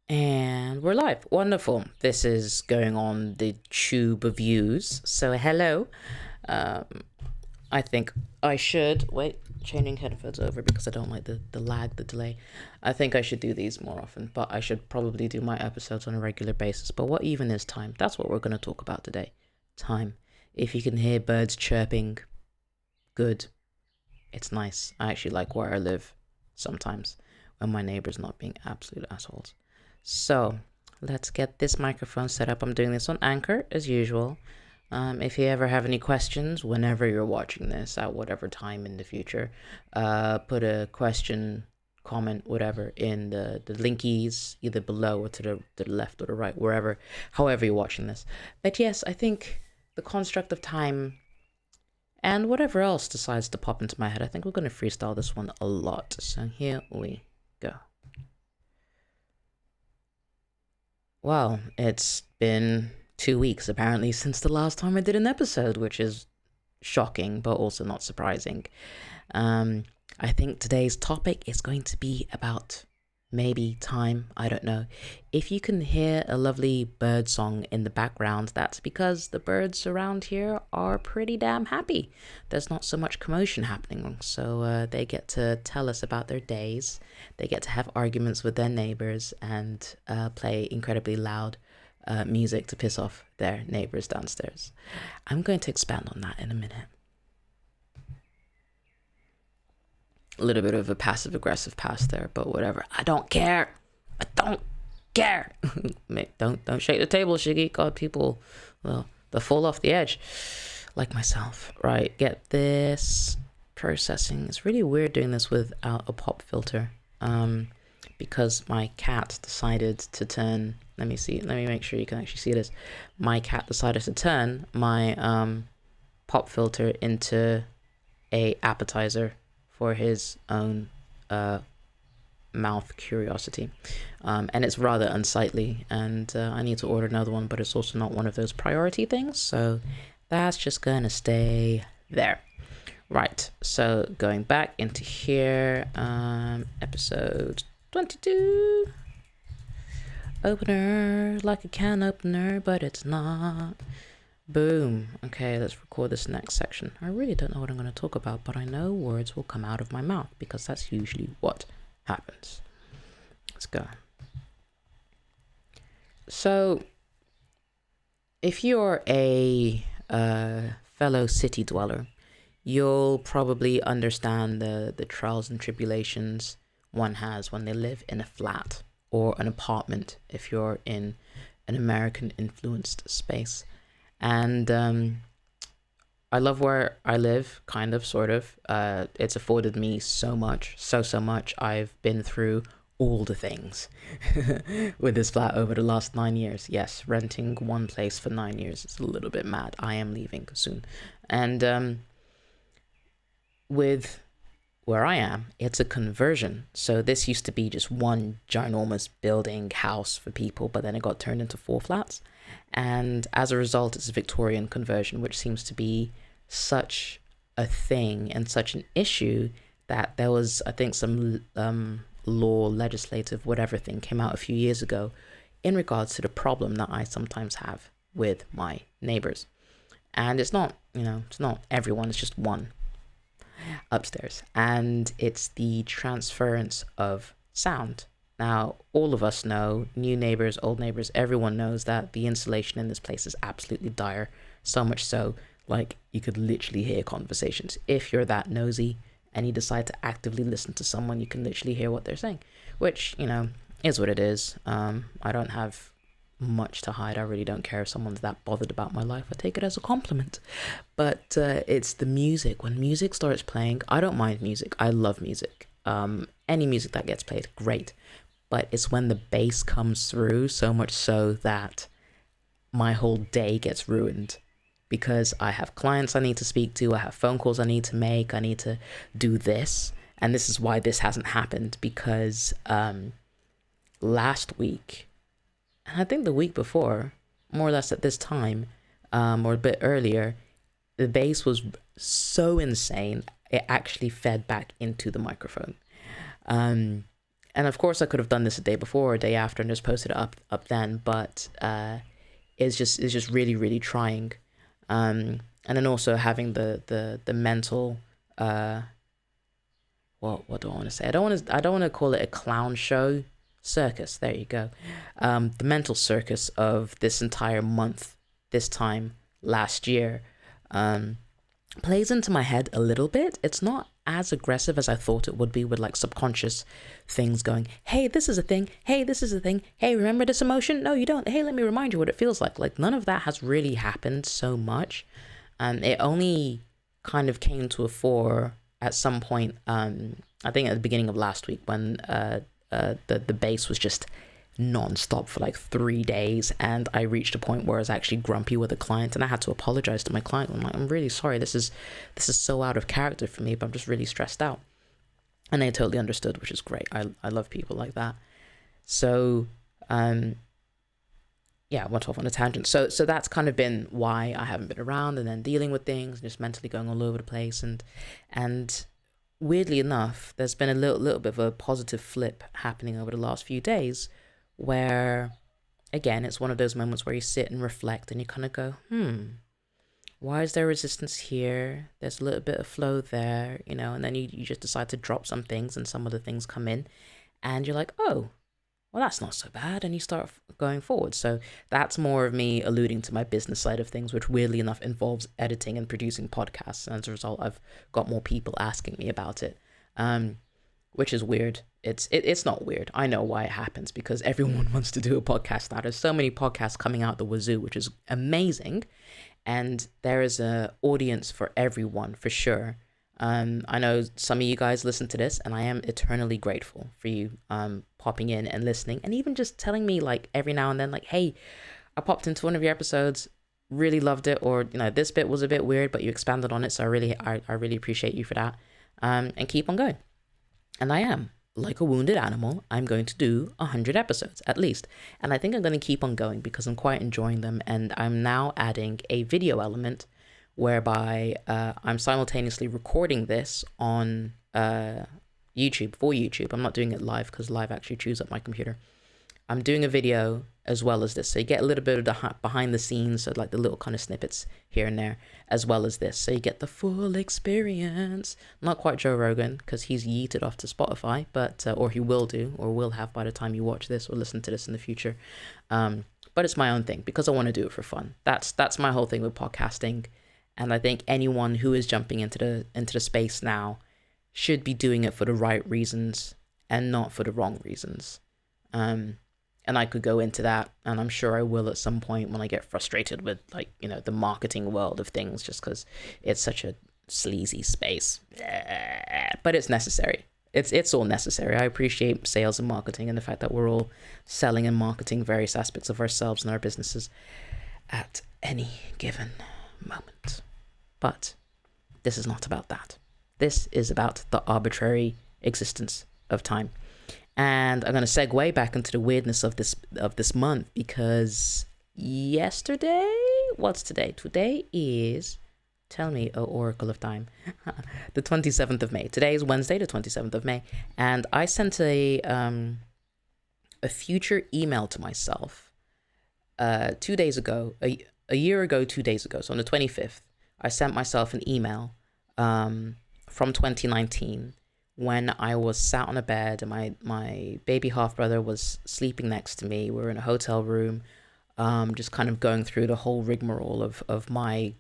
And we're live. Wonderful. This is going on the tube of views. So, hello. Um, I think I should. Wait, changing headphones over because I don't like the lag, the delay. I think I should do these more often, but I should probably do my episodes on a regular basis. But what even is time? That's what we're going to talk about today. Time. If you can hear birds chirping, good. It's nice. I actually like where I live sometimes when my neighbor's not being absolute assholes. So let's get this microphone set up. I'm doing this on Anchor as usual. If you ever have any questions, whenever you're watching this, at whatever time in the future, put a question, comment, whatever, in the linkies, either below or to the left or the right, wherever, however you're watching this. But yes, I think the construct of time and whatever else decides to pop into my head, I think we're going to freestyle this one a lot. So here we go. Well, it's been 2 weeks apparently since the last time I did an episode, which is shocking, but also not surprising. I think today's topic is going to be about maybe time. I don't know. If you can hear a lovely bird song in the background, that's because the birds around here are pretty damn happy. There's not so much commotion happening, so they get to tell us about their days. They get to have arguments with their neighbors and play incredibly loud music to piss off their neighbors downstairs. I'm going to expand on that in a minute. A little bit of a passive aggressive pass there, but whatever. I don't care. I don't care. don't shake the table, Shiggy. God, people, well, they'll fall off the edge, like myself. Right, get this processing. It's really weird doing this without a pop filter, because my cat decided to turn. Let me see. Let me make sure you can actually see this. My cat decided to turn my pop filter into a appetizer for his own mouth curiosity. And it's rather unsightly, and I need to order another one, but it's also not one of those priority things, so that's just gonna stay there. Right, so going back into here, episode 22. Opener, like a can opener, but it's not. Boom. Okay, let's record this next section. I really don't know what I'm going to talk about, but I know words will come out of my mouth because that's usually what happens. Let's go. So, if you're a fellow city dweller, you'll probably understand the trials and tribulations one has when they live in a flat or an apartment if you're in an American influenced space. And I love where I live, kind of, sort of. It's afforded me so much, so much. I've been through all the things with this flat over the last 9 years. Yes, renting one place for 9 years is a little bit mad. I am leaving soon. And with where I am, it's a conversion. So this used to be just one ginormous building house for people, but then it got turned into 4 flats. And as a result, it's a Victorian conversion, which seems to be such a thing and such an issue that there was, I think, some law, legislative, whatever thing came out a few years ago in regards to the problem that I sometimes have with my neighbors. And it's not, it's not everyone, it's just one upstairs. And it's the transference of sound. Now, all of us know, new neighbors, old neighbors, everyone knows that the insulation in this place is absolutely dire. So much so, like, you could literally hear conversations. If you're that nosy and you decide to actively listen to someone, you can literally hear what they're saying, which, is what it is. I don't have much to hide. I really don't care if someone's that bothered about my life. I take it as a compliment. But it's the music. When music starts playing, I don't mind music. I love music. Any music that gets played, great. But it's when the bass comes through, so much so that my whole day gets ruined, because I have clients I need to speak to, I have phone calls I need to make, I need to do this. And this is why this hasn't happened, because last week, and I think the week before, more or less at this time, or a bit earlier, the bass was so insane, it actually fed back into the microphone. And of course I could have done this a day before or a day after and just posted it up then, but it's just really, really trying. And then also having the mental what do I want to say? I don't want to call it a clown show. Circus, there you go. The mental circus of this entire month, this time last year, plays into my head a little bit. It's not as aggressive as I thought it would be, with like subconscious things going, hey, this is a thing. Hey, this is a thing. Hey, remember this emotion? No, you don't. Hey, let me remind you what it feels like. Like, none of that has really happened so much. It only kind of came to a fore at some point, I think at the beginning of last week, when the bass was just non-stop for like 3 days, and I reached a point where I was actually grumpy with a client, and I had to apologize to my client. I'm like, I'm really sorry, this is so out of character for me, but I'm just really stressed out. And they totally understood, which is great. I love people like that. So yeah, I went off on a tangent. So that's kind of been why I haven't been around, and then dealing with things, just mentally going all over the place. And weirdly enough, there's been a little bit of a positive flip happening over the last few days, where, again, it's one of those moments where you sit and reflect and you kind of go, why is there resistance here? There's a little bit of flow there, and then you just decide to drop some things, and some other things come in, and you're like, oh, well, that's not so bad, and you start going forward. So that's more of me alluding to my business side of things, which weirdly enough involves editing and producing podcasts, and as a result, I've got more people asking me about it, which is weird. It's not weird. I know why it happens, because everyone wants to do a podcast now. There's so many podcasts coming out the wazoo, which is amazing, and there is a audience for everyone, for sure. I know some of you guys listen to this, and I am eternally grateful for you popping in and listening, and even just telling me, like, every now and then, like, hey, I popped into one of your episodes, really loved it, or this bit was a bit weird, but you expanded on it, so I really appreciate you for that. And keep on going. And I am, like a wounded animal, I'm going to do 100 episodes at least, and I think I'm going to keep on going because I'm quite enjoying them. And I'm now adding a video element, whereby I'm simultaneously recording this on YouTube, for YouTube. I'm not doing it live, because live actually chews up my computer. I'm doing a video as well as this, so you get a little bit of the behind the scenes, so like the little kind of snippets here and there, as well as this, so you get the full experience. Not quite Joe Rogan, because he's yeeted off to Spotify, but or he will do, or will have by the time you watch this or listen to this in the future. But it's my own thing, because I want to do it for fun. That's my whole thing with podcasting. And I think anyone who is jumping into the space now should be doing it for the right reasons and not for the wrong reasons. And I could go into that, and I'm sure I will at some point when I get frustrated with, like, the marketing world of things, just because it's such a sleazy space. But it's necessary. It's all necessary. I appreciate sales and marketing, and the fact that we're all selling and marketing various aspects of ourselves and our businesses at any given moment. But this is not about that. This is about the arbitrary existence of time. And I'm going to segue back into the weirdness of this month, because yesterday, what's today? Today is, tell me, oh oracle of time, the 27th of May. Today is Wednesday, the 27th of May. And I sent a future email to myself 2 days ago, a year ago, 2 days ago. So on the 25th, I sent myself an email from 2019, when I was sat on a bed and my baby half-brother was sleeping next to me. We were in a hotel room, just kind of going through the whole rigmarole of my,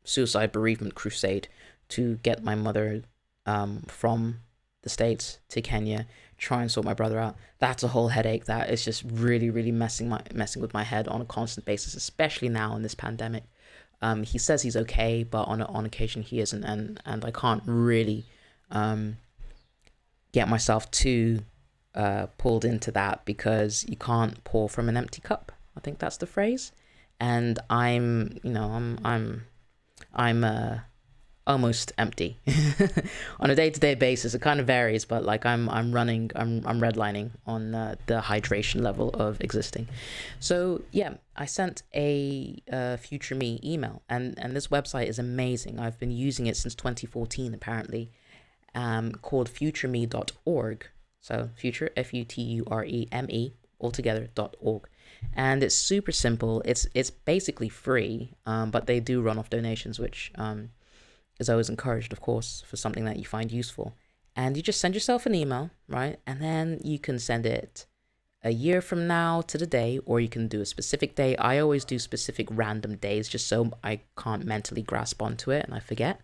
suicide bereavement crusade to get my mother from the States to Kenya, try and sort my brother out. That's a whole headache that is just really, really messing with my head on a constant basis, especially now in this pandemic. He says he's okay, but on occasion he isn't, and I can't really get myself too pulled into that, because you can't pour from an empty cup. I think that's the phrase. And I'm almost empty on a day-to-day basis. It kind of varies, but like I'm redlining on the hydration level of existing. So yeah, I sent a future me email, and this website is amazing. I've been using it since 2014 apparently. Called futureme.org, So future, FUTUREME, altogether.org. And it's super simple. It's basically free, but they do run off donations, which is always encouraged, of course, for something that you find useful. And you just send yourself an email, right? And then you can send it a year from now to the day, or you can do a specific day. I always do specific random days just so I can't mentally grasp onto it and I forget.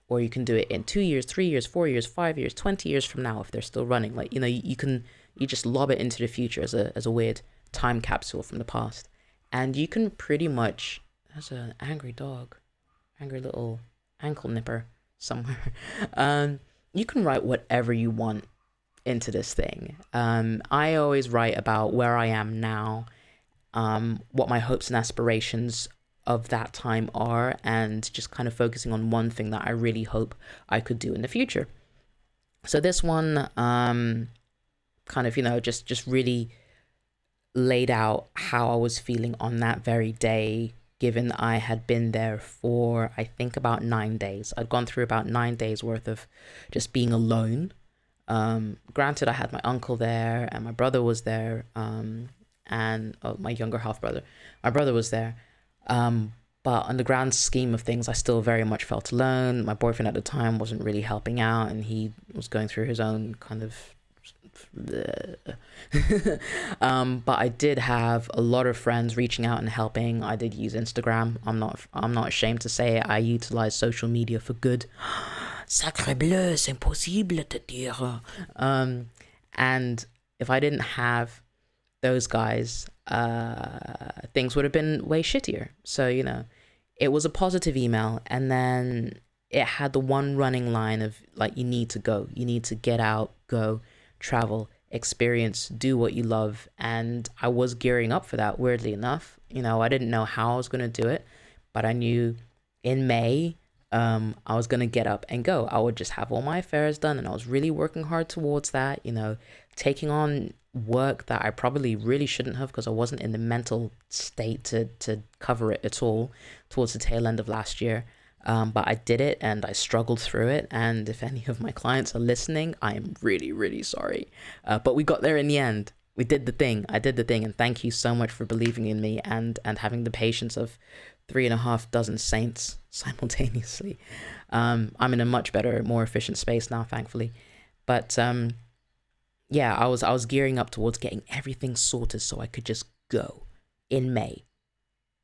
Or you can do it in 2 years, 3 years, 4 years, 5 years, 20 years from now if they're still running. Like, you just lob it into the future as a weird time capsule from the past. And you can pretty much, that's an angry dog, angry little ankle nipper somewhere. You can write whatever you want into this thing. I always write about where I am now, what my hopes and aspirations of that time are, and just kind of focusing on one thing that I really hope I could do in the future. So this one kind of, just really laid out how I was feeling on that very day, given I had been there for, I think, about 9 days. I'd gone through about 9 days worth of just being alone. Granted, I had my uncle there and my brother was there, and my younger half brother. My brother was there. But on the grand scheme of things, I still very much felt alone. My boyfriend at the time wasn't really helping out, and he was going through his own kind of but I did have a lot of friends reaching out and helping. I did use Instagram. I'm not ashamed to say it. I utilized social media for good. Sacre bleu, c'est impossible de dire. And if I didn't have those guys, things would have been way shittier. So, it was a positive email, and then it had the one running line of like, you need to go, you need to get out, go, travel, experience, do what you love. And I was gearing up for that, weirdly enough. I didn't know how I was going to do it, but I knew in May, I was going to get up and go. I would just have all my affairs done, and I was really working hard towards that, taking on work that I probably really shouldn't have, because I wasn't in the mental state to cover it at all towards the tail end of last year. But I did it, and I struggled through it. And if any of my clients are listening, I am really, really sorry. But we got there in the end. We did the thing. I did the thing. And thank you so much for believing in me and having the patience of 3.5 dozen saints simultaneously. I'm in a much better, more efficient space now, thankfully. But yeah, I was gearing up towards getting everything sorted so I could just go in May.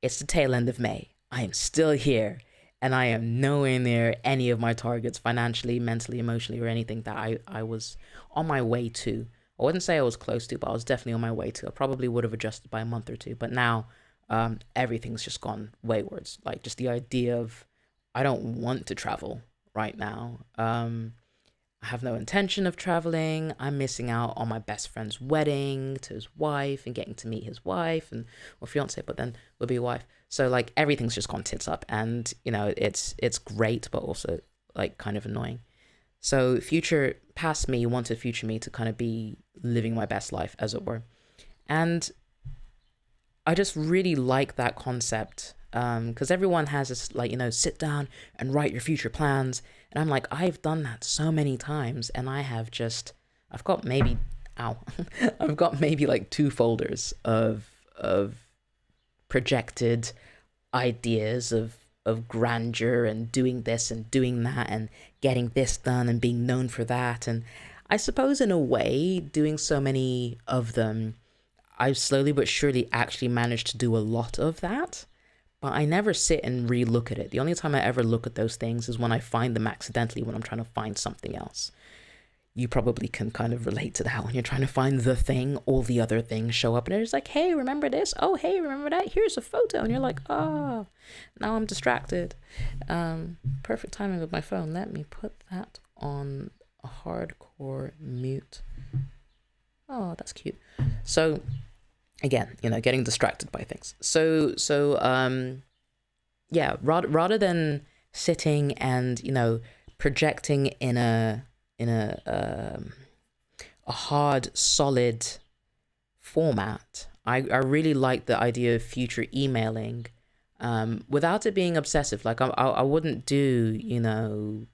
It's the tail end of May. I am still here, and I am nowhere near any of my targets financially, mentally, emotionally, or anything that I was on my way to. I wouldn't say I was close to, but I was definitely on my way to. I probably would have adjusted by a month or two, but now everything's just gone waywards. Like, just the idea of, I don't want to travel right now. I have no intention of traveling. I'm missing out on my best friend's wedding to his wife and getting to meet his wife or fiance, but then will be a wife. So like, everything's just gone tits up, and it's great, but also like kind of annoying. So past me wanted future me to kind of be living my best life, as it were. And I just really like that concept, because everyone has this, like, sit down and write your future plans. And I'm like, I've done that so many times, and I've got maybe like 2 folders of projected ideas of grandeur and doing this and doing that and getting this done and being known for that. And I suppose in a way, doing so many of them, I've slowly but surely actually managed to do a lot of that. But I never sit and re-look at it. The only time I ever look at those things is when I find them accidentally, when I'm trying to find something else. You probably can kind of relate to that. When you're trying to find the thing, all the other things show up, and it's like, hey, remember this? Oh, hey, remember that? Here's a photo. And you're like, oh, now I'm distracted. Perfect timing with my phone. Let me put that on a hardcore mute. Oh, that's cute. So again, getting distracted by things. So yeah, rather than sitting and, projecting in a hard, solid format, I really like the idea of future emailing, without it being obsessive. Like, I wouldn't do,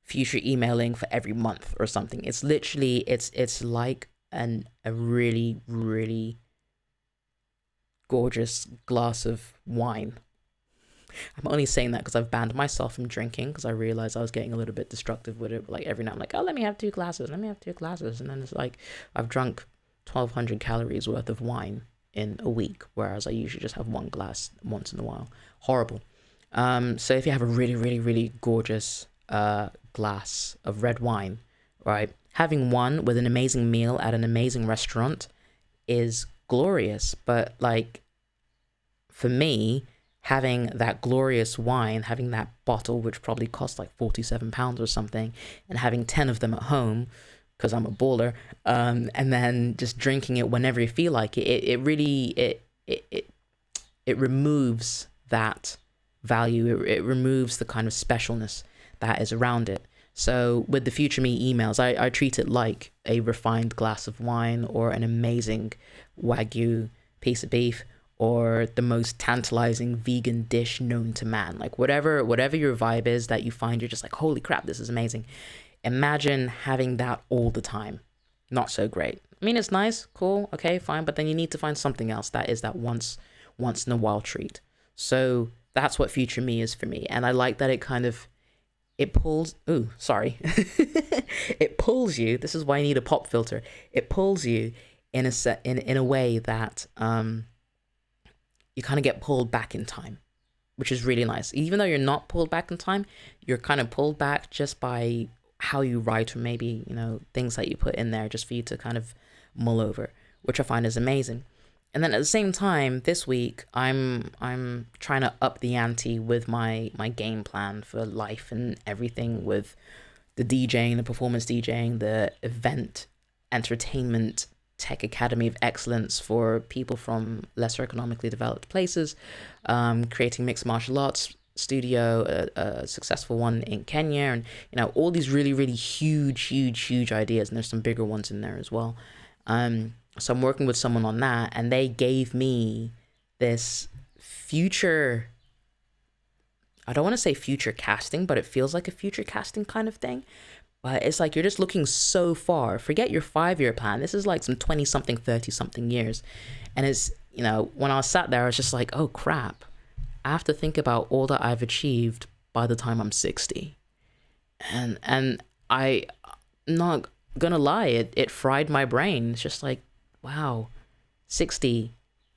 future emailing for every month or something. It's literally, it's like a really, really gorgeous glass of wine. I'm only saying that because I've banned myself from drinking, because I realized I was getting a little bit destructive with it. Like every night I'm like, oh, let me have 2 glasses, let me have 2 glasses. And then it's like, I've drunk 1,200 calories worth of wine in a week, whereas I usually just have 1 glass once in a while. Horrible. So if you have a really, really, really gorgeous glass of red wine, right, having one with an amazing meal at an amazing restaurant is glorious. But like, for me, having that glorious wine, having that bottle, which probably costs like £47 or something, and having 10 of them at home, because I'm a baller, and then just drinking it whenever you feel like it really removes that value. It removes the kind of specialness that is around it. So with the Future Me emails, I treat it like a refined glass of wine, or an amazing Wagyu piece of beef, or the most tantalizing vegan dish known to man. Like whatever your vibe is that you find, you're just like, holy crap, this is amazing. Imagine having that all the time. Not so great. I mean, it's nice, cool, okay, fine, but then you need to find something else that is that once in a while treat. So that's what Future Me is for me. And I like that it kind of, it pulls, it pulls you. This is why I need a pop filter. It pulls you in a way that you kind of get pulled back in time, which is really nice. Even though you're not pulled back in time, you're kind of pulled back just by how you write, or maybe, you know, things that you put in there just for you to kind of mull over, which I find is amazing. And then at the same time, this week, I'm trying to up the ante with my game plan for life and everything, with the DJing, the performance DJing, the event entertainment tech academy of excellence for people from lesser economically developed places, creating mixed martial arts studio, a successful one in Kenya, and you know, all these really, really huge ideas, and there's some bigger ones in there as well. So I'm working with someone on that, and they gave me this future, I don't want to say future casting, but it feels like a future casting kind of thing. But it's like, you're just looking so far. Forget your 5-year plan. This is like some 20-something, 30-something years. And it's, you know, when I was sat there, I was just like, oh crap, I have to think about all that I've achieved by the time I'm 60. And I'm not gonna lie, it fried my brain. It's just like, wow, 60.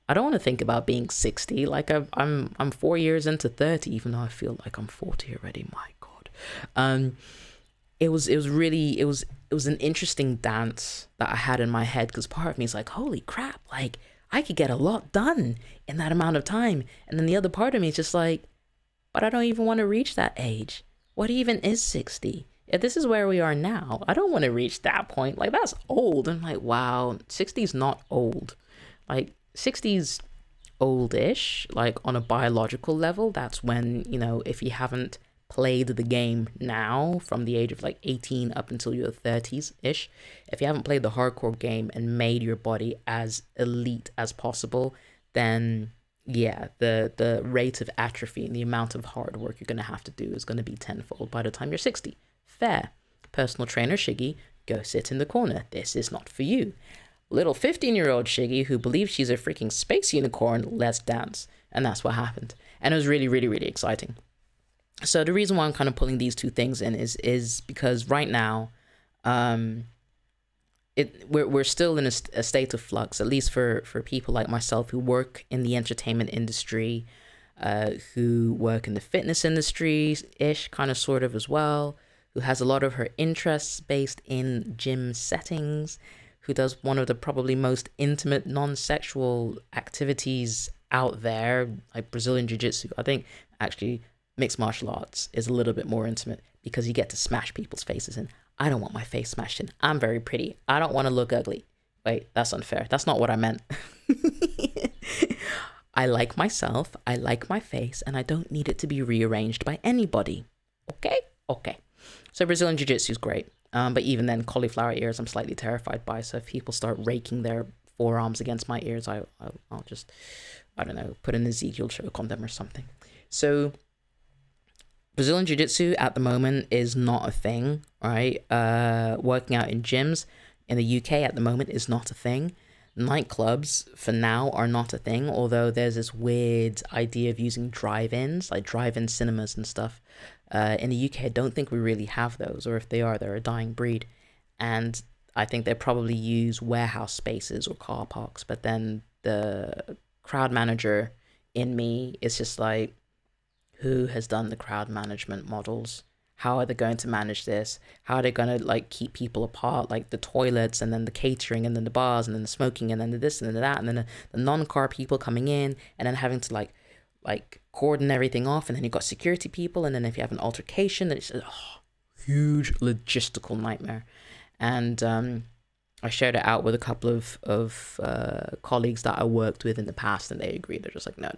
I don't want to think about being 60. Like I'm 4 years into 30, even though I feel like I'm 40 already. My God. It was an interesting dance that I had in my head, because part of me is like, holy crap, like I could get a lot done in that amount of time. And then the other part of me is just like, but I don't even want to reach that age. What even is 60? If this is where we are now, I don't want to reach that point. Like, that's old. I'm like, wow, 60 is not old. Like 60's oldish, like on a biological level. That's when, you know, if you haven't played the game now from the age of like 18 up until your 30s ish, if you haven't played the hardcore game and made your body as elite as possible, then yeah, the rate of atrophy and the amount of hard work you're going to have to do is going to be tenfold by the time you're 60. Fair. Personal trainer Shiggy, go sit in the corner. This is not for you. Little 15-year-old Shiggy, who believes she's a freaking space unicorn, let's dance. And that's what happened. And it was really, really, really exciting. So the reason why I'm kind of pulling these two things in is because right now, we're still in a state of flux, at least for people like myself who work in the entertainment industry, who work in the fitness industry-ish, kind of sort of as well, who has a lot of her interests based in gym settings, who does one of the probably most intimate non-sexual activities out there, like Brazilian Jiu-Jitsu. I think actually mixed martial arts is a little bit more intimate, because you get to smash people's faces in. I don't want my face smashed in. I'm very pretty. I don't want to look ugly. Wait, that's unfair. That's not what I meant. I like myself, I like my face, and I don't need it to be rearranged by anybody. Okay? Okay. So Brazilian Jiu-Jitsu is great. But even then, cauliflower ears I'm slightly terrified by. So if people start raking their forearms against my ears, I'll just, I don't know, put an Ezekiel choke on them or something. So Brazilian Jiu-Jitsu at the moment is not a thing, right? Working out in gyms in the UK at the moment is not a thing. Nightclubs for now are not a thing, although there's this weird idea of using drive-ins, like drive-in cinemas and stuff. In the UK, I don't think we really have those, or if they are, they're a dying breed. And I think they probably use warehouse spaces or car parks, but then the crowd manager in me is just like, who has done the crowd management models? How are they going to manage this? How are they going to like keep people apart, like the toilets and then the catering and then the bars and then the smoking and then the this and then the that and then the non-car people coming in and then having to like cordon everything off, and then you've got security people, and then if you have an altercation, then it's a huge logistical nightmare. And I shared it out with a couple of colleagues that I worked with in the past, and they agreed. They're just like, no.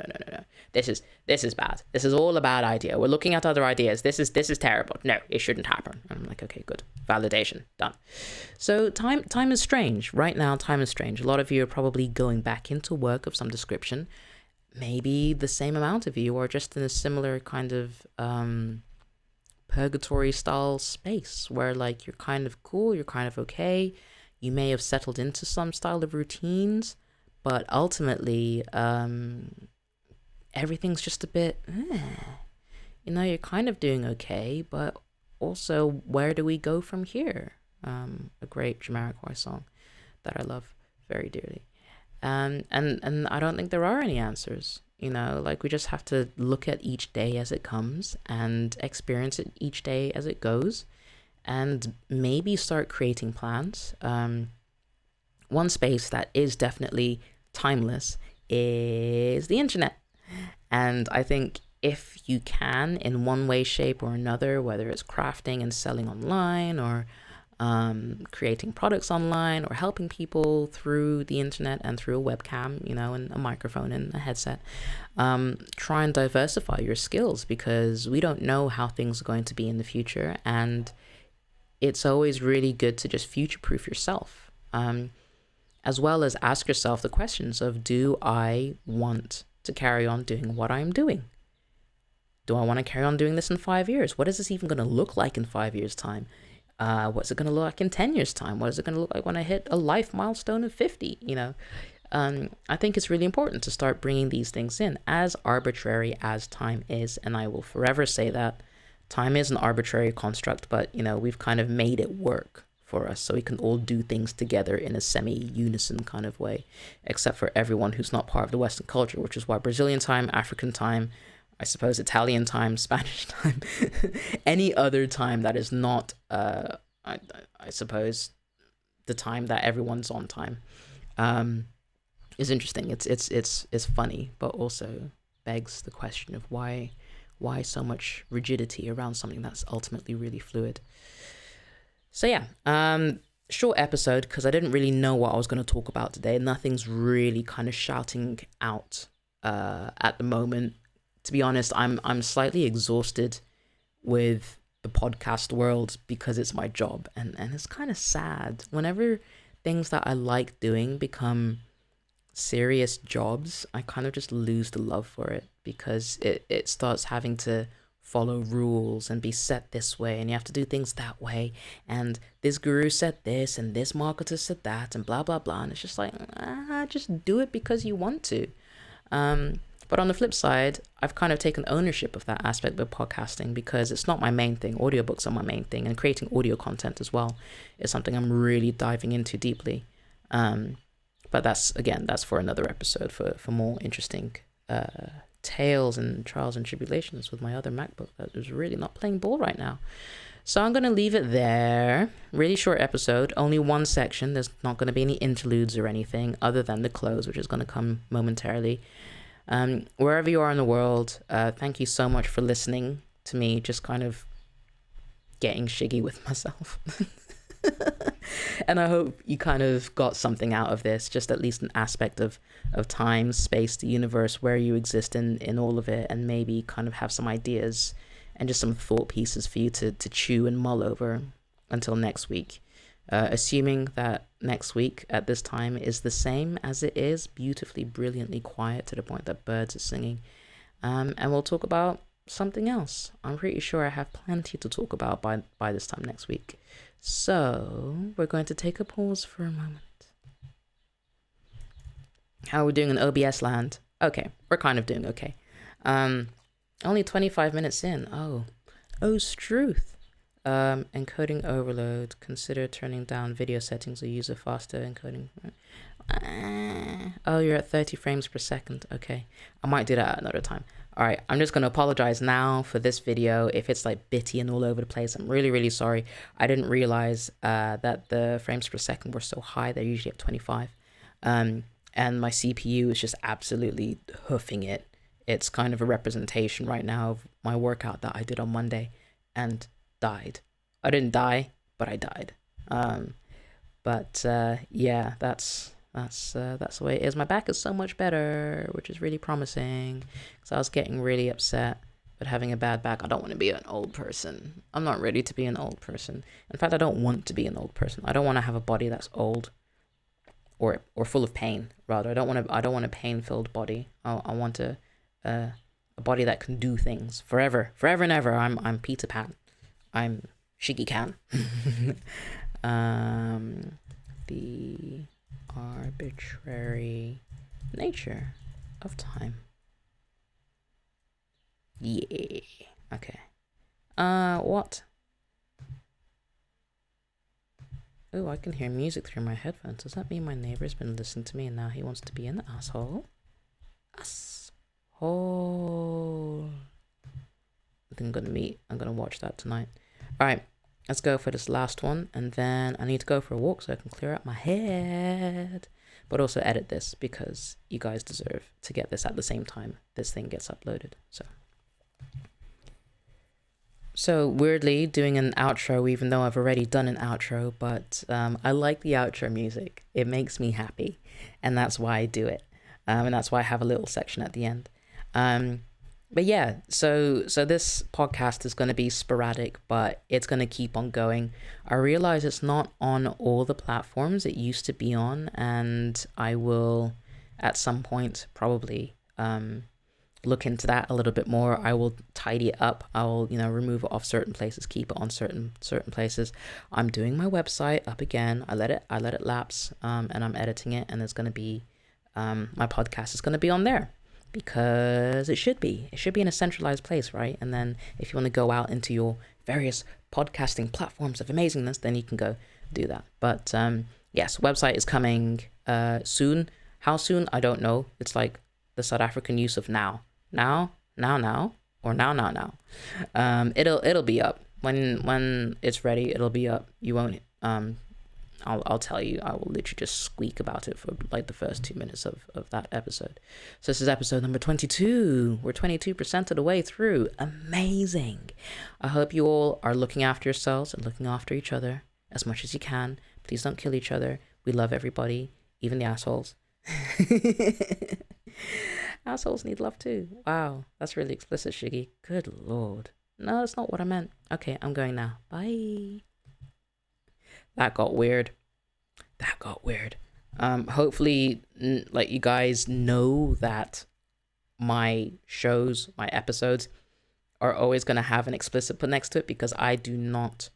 This is bad. This is all a bad idea. We're looking at other ideas. This is terrible. No, it shouldn't happen. And I'm like, okay, good. Validation done. So time is strange. Right now, time is strange. A lot of you are probably going back into work of some description. Maybe the same amount of you are just in a similar kind of purgatory style space where like you're kind of cool, you're kind of okay. You may have settled into some style of routines, but ultimately, everything's just a bit, you're kind of doing okay, but also, where do we go from here? A great Jamiroquai song that I love very dearly. And I don't think there are any answers, like we just have to look at each day as it comes and experience it each day as it goes. And maybe start creating plans. One space that is definitely timeless is the internet. And I think if you can, in one way, shape, or another, whether it's crafting and selling online, or creating products online, or helping people through the internet and through a webcam, and a microphone and a headset, try and diversify your skills, because we don't know how things are going to be in the future. And it's always really good to just future-proof yourself, as well as ask yourself the questions of, do I want to carry on doing what I'm doing? Do I want to carry on doing this in 5 years? What is this even going to look like in 5 years' time? What's it going to look like in 10 years' time? What is it going to look like when I hit a life milestone of 50? I think it's really important to start bringing these things in, as arbitrary as time is, and I will forever say that. Time is an arbitrary construct, but, we've kind of made it work for us so we can all do things together in a semi-unison kind of way, except for everyone who's not part of the Western culture, which is why Brazilian time, African time, I suppose Italian time, Spanish time, any other time that is not, I suppose, the time that everyone's on time, is interesting. It's funny, but also begs the question of why so much rigidity around something that's ultimately really fluid. So yeah, short episode, because I didn't really know what I was going to talk about today. Nothing's really kind of shouting out at the moment. To be honest, I'm slightly exhausted with the podcast world because it's my job, and it's kind of sad whenever things that I like doing become serious jobs. I kind of just lose the love for it, because it starts having to follow rules and be set this way, and you have to do things that way, and this guru said this and this marketer said that and blah blah blah, and it's just like, just do it because you want to. But on the flip side, I've kind of taken ownership of that aspect of podcasting, because it's not my main thing. Audiobooks are my main thing, and creating audio content as well is something I'm really diving into deeply. But that's for another episode, for more interesting tales and trials and tribulations with my other MacBook that is really not playing ball right now. So I'm going to leave it there. Really short episode, only one section. There's not going to be any interludes or anything other than the close, which is going to come momentarily. Wherever you are in the world, thank you so much for listening to me just kind of getting shiggy with myself. And I hope you kind of got something out of this, just at least an aspect of time, space, the universe, where you exist in all of it, and maybe kind of have some ideas and just some thought pieces for you to chew and mull over until next week. Assuming that next week at this time is the same as it is, beautifully, brilliantly quiet to the point that birds are singing. And we'll talk about something else. I'm pretty sure I have plenty to talk about by this time next week. So we're going to take a pause for a moment. How are we doing in OBS land? Okay, we're kind of doing okay. Only 25 minutes in. Oh, struth. Encoding overload. Consider turning down video settings or use a faster encoding. Oh, you're at 30 frames per second. Okay, I might do that at another time. All right, I'm just going to apologize now for this video. If it's like bitty and all over the place, I'm really, really sorry. I didn't realize that the frames per second were so high. They're usually at 25. And my CPU is just absolutely hoofing it. It's kind of a representation right now of my workout that I did on Monday and died. I didn't die, but I died. Yeah, that's the way it is. My back is so much better, which is really promising, because I was getting really upset with having a bad back. I don't want to be an old person. I'm not ready to be an old person. In fact, I don't want to be an old person. I don't want to have a body that's old or full of pain. Rather, I don't want a pain-filled body. I want a body that can do things forever and ever. I'm Peter Pan. I'm Shiggy Can. The arbitrary nature of time. Yeah. Okay. What? Oh, I can hear music through my headphones. Does that mean my neighbor's been listening to me and now he wants to be an asshole? Asshole. I think I'm gonna watch that tonight. Alright, let's go for this last one, and then I need to go for a walk so I can clear out my head. But also edit this, because you guys deserve to get this at the same time this thing gets uploaded. So weirdly doing an outro, even though I've already done an outro, but I like the outro music. It makes me happy, and that's why I do it. And that's why I have a little section at the end. But yeah, so this podcast is going to be sporadic, but it's going to keep on going. I realize it's not on all the platforms it used to be on, and I will at some point probably look into that a little bit more. I will tidy it up. I'll remove it off certain places, keep it on certain places. I'm doing my website up again. I let it lapse, and I'm editing it, and it's going to be my podcast is going to be on there, because it should be in a centralized place, right? And then if you want to go out into your various podcasting platforms of amazingness, then you can go do that. But yes, website is coming soon. How soon? I don't know. It's like the South African use of now, or now. It'll be up when it's ready. It'll be up. You won't. I'll tell you. I will literally just squeak about it for like the first 2 minutes of that episode. So this is episode number 22. We're 22% of the way through. Amazing. I hope you all are looking after yourselves and looking after each other as much as you can. Please don't kill each other. We love everybody, even the assholes. Assholes need love too. Wow, that's really explicit, Shiggy. Good lord. No, that's not what I meant. Okay, I'm going now. Bye. That got weird. Hopefully, like, you guys know that my shows, my episodes, are always going to have an explicit put next to it, because I do not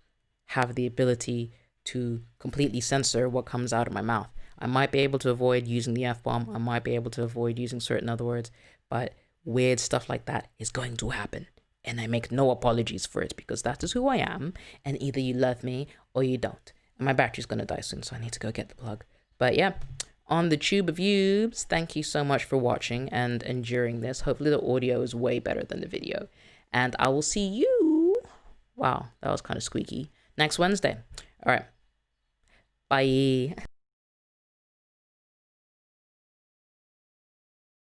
have the ability to completely censor what comes out of my mouth. I might be able to avoid using the F-bomb. I might be able to avoid using certain other words, but weird stuff like that is going to happen. And I make no apologies for it, because that is who I am. And either you love me or you don't. And my battery's going to die soon, so I need to go get the plug. But yeah, on the tube of yubes, thank you so much for watching and enduring this. Hopefully the audio is way better than the video. And I will see you. Wow, that was kind of squeaky. Next Wednesday. All right. Bye.